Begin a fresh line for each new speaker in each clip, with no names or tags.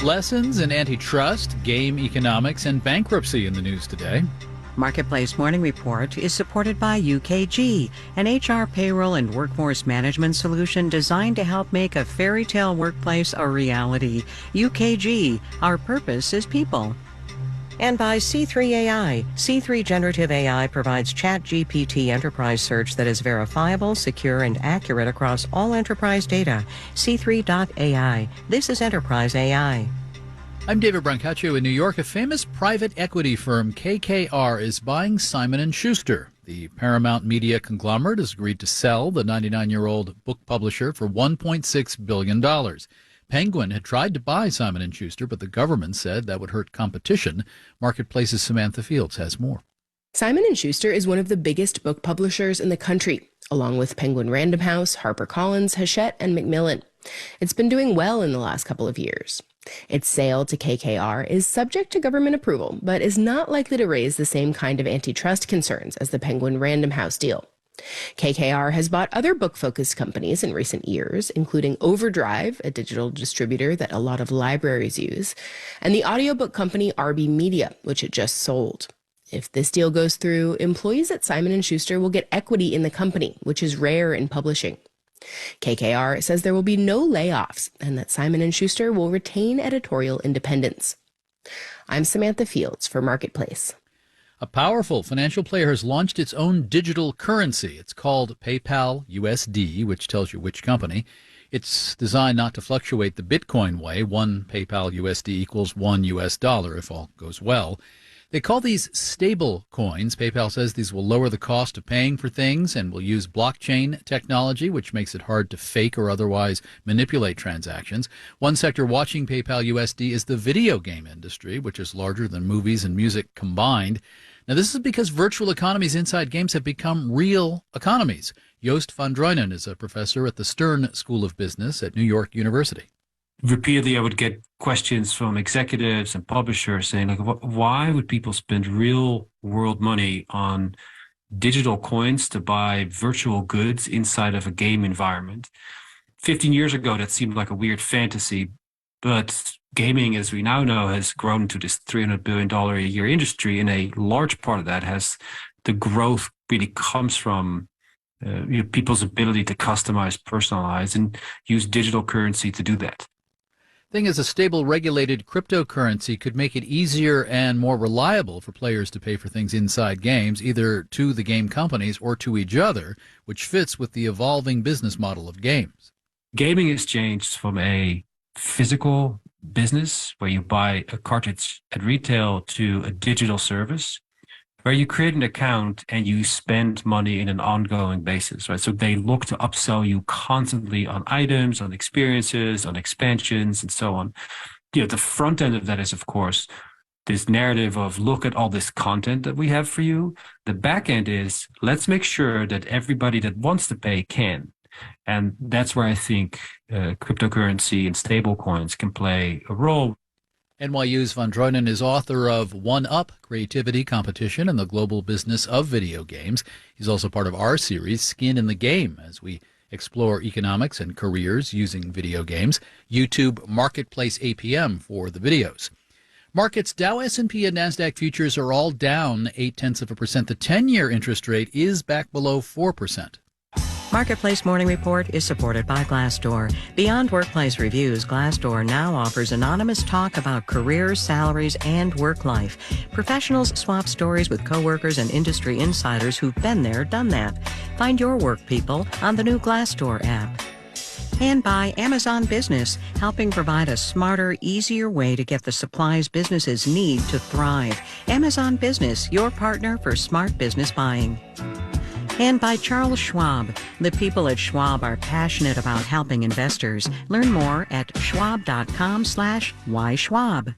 Lessons in antitrust, game economics, and bankruptcy in the news today.
Marketplace Morning Report is supported by UKG, an HR payroll and workforce management solution designed to help make a fairy tale workplace a reality. UKG, our purpose is people. And by C3 AI. C3 Generative AI provides ChatGPT enterprise search that is verifiable, secure, and accurate across all enterprise data. C3.ai. This is Enterprise AI.
I'm David Brancaccio in New York. A famous private equity firm, KKR, is buying Simon & Schuster. The Paramount Media conglomerate has agreed to sell the 99-year-old book publisher for $1.6 billion. Penguin had tried to buy Simon & Schuster, but the government said that would hurt competition. Marketplace's Samantha Fields has more.
Simon & Schuster is one of the biggest book publishers in the country, along with Penguin Random House, HarperCollins, Hachette, and Macmillan. It's been doing well in the last couple of years. Its sale to KKR is subject to government approval, but is not likely to raise the same kind of antitrust concerns as the Penguin Random House deal. KKR has bought other book-focused companies in recent years, including Overdrive, a digital distributor that a lot of libraries use, and the audiobook company RB Media, which it just sold. If this deal goes through, employees at Simon & Schuster will get equity in the company, which is rare in publishing. KKR says there will be no layoffs and that Simon & Schuster will retain editorial independence. I'm Samantha Fields for Marketplace.
A powerful financial player has launched its own digital currency. It's called PayPal USD, which tells you which company. It's designed not to fluctuate the Bitcoin way. One PayPal USD equals $1 if all goes well. They call these stable coins. PayPal says these will lower the cost of paying for things and will use blockchain technology, which makes it hard to fake or otherwise manipulate transactions. One sector watching PayPal USD is the video game industry, which is larger than movies and music combined. Now, this is because virtual economies inside games have become real economies. Joost van Druinen is a professor at the Stern School of Business at New York University.
Repeatedly, I would get questions from executives and publishers saying, like, why would people spend real world money on digital coins to buy virtual goods inside of a game environment? 15 years ago, that seemed like a weird fantasy, but gaming, as we now know, has grown to this $300 billion a year industry, and a large part of that has the growth really comes from people's ability to customize, personalize, and use digital currency to do that.
Thing is, a stable, regulated cryptocurrency could make it easier and more reliable for players to pay for things inside games, either to the game companies or to each other, which fits with the evolving business model of games.
Gaming has changed from a physical business where you buy a cartridge at retail to a digital service where you create an account and you spend money in an ongoing basis, right? So they look to upsell you constantly on items, on experiences, on expansions, and so on. You know, the front end of that is, of course, this narrative of look at all this content that we have for you. The back end is let's make sure that everybody that wants to pay can. And that's where I think cryptocurrency and stable coins can play a role.
NYU's van Druinen is author of One Up, Creativity, Competition, and the Global Business of Video Games. He's also part of our series, Skin in the Game, as we explore economics and careers using video games. YouTube Marketplace APM for the videos. Markets, Dow, S&P, and NASDAQ futures are all down 0.8%. The 10-year interest rate is back below 4%.
Marketplace Morning Report is supported by Glassdoor. Beyond workplace reviews, Glassdoor now offers anonymous talk about careers, salaries, and work life. Professionals swap stories with coworkers and industry insiders who've been there, done that. Find your work people on the new Glassdoor app. And by Amazon Business, helping provide a smarter, easier way to get the supplies businesses need to thrive. Amazon Business, your partner for smart business buying. And by Charles Schwab. The people at Schwab are passionate about helping investors. Learn more at schwab.com/whyschwab.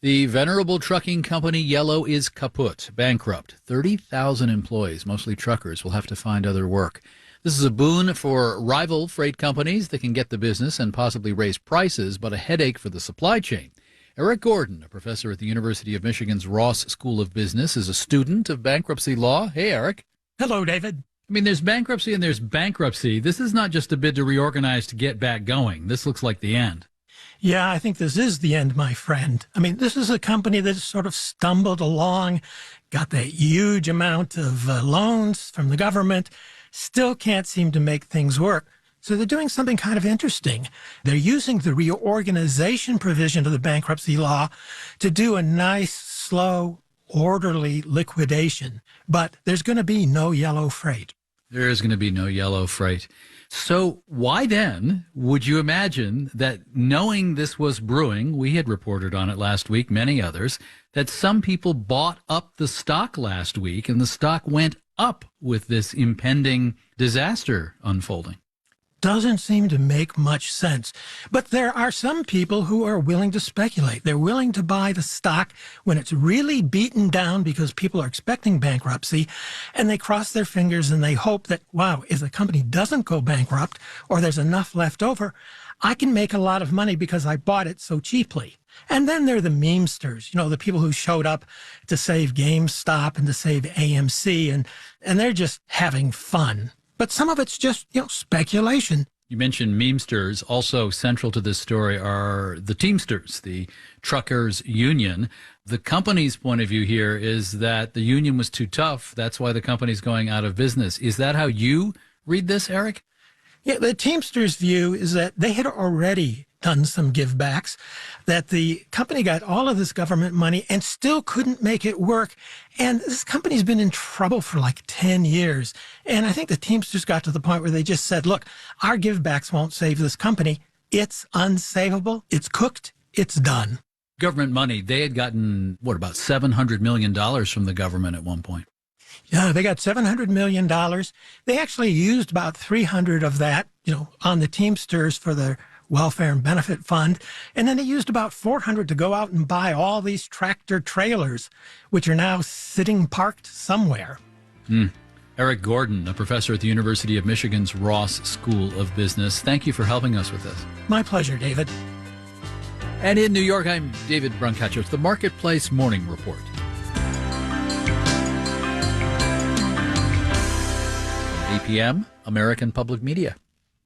The venerable trucking company Yellow is kaput, bankrupt. 30,000 employees, mostly truckers, will have to find other work. This is a boon for rival freight companies that can get the business and possibly raise prices, but a headache for the supply chain. Eric Gordon, a professor at the University of Michigan's Ross School of Business, is a student of bankruptcy law. Hey, Eric.
Hello, David.
I mean, there's bankruptcy and there's bankruptcy. This is not just a bid to reorganize to get back going. This looks like the end.
Yeah, I think this is the end, my friend. I mean, this is a company that sort of stumbled along, got that huge amount of loans from the government, still can't seem to make things work. So they're doing something kind of interesting. They're using the reorganization provision of the bankruptcy law to do a nice, slow, orderly liquidation. But there's going to be no yellow freight.
There is going to be no yellow freight. So why then would you imagine that, knowing this was brewing, we had reported on it last week, many others, that some people bought up the stock last week and the stock went up with this impending disaster unfolding?
Doesn't seem to make much sense. But there are some people who are willing to speculate. They're willing to buy the stock when it's really beaten down because people are expecting bankruptcy, and they cross their fingers and they hope that, wow, if the company doesn't go bankrupt or there's enough left over, I can make a lot of money because I bought it so cheaply. And then there are the memesters, the people who showed up to save GameStop and to save AMC, and they're just having fun. But some of it's just, speculation.
You mentioned memesters. Also central to this story are the Teamsters, the truckers union. The company's point of view here is that the union was too tough. That's why the company's going out of business. Is that how you read this, Eric?
Yeah, the Teamsters' view is that they had already done some givebacks, that the company got all of this government money and still couldn't make it work. And this company's been in trouble for like 10 years. And I think the Teamsters got to the point where they just said, look, our givebacks won't save this company. It's unsavable. It's cooked. It's done.
Government money. They had gotten, about $700 million from the government at one point.
Yeah, they got $700 million. They actually used about 300 of that, on the Teamsters for their welfare and benefit fund. And then they used about 400 to go out and buy all these tractor trailers, which are now sitting parked somewhere.
Eric Gordon, a professor at the University of Michigan's Ross School of Business. Thank you for helping us with this.
My pleasure, David.
And in New York, I'm David Brancaccio. It's the Marketplace Morning Report. 8 p.m., American Public Media.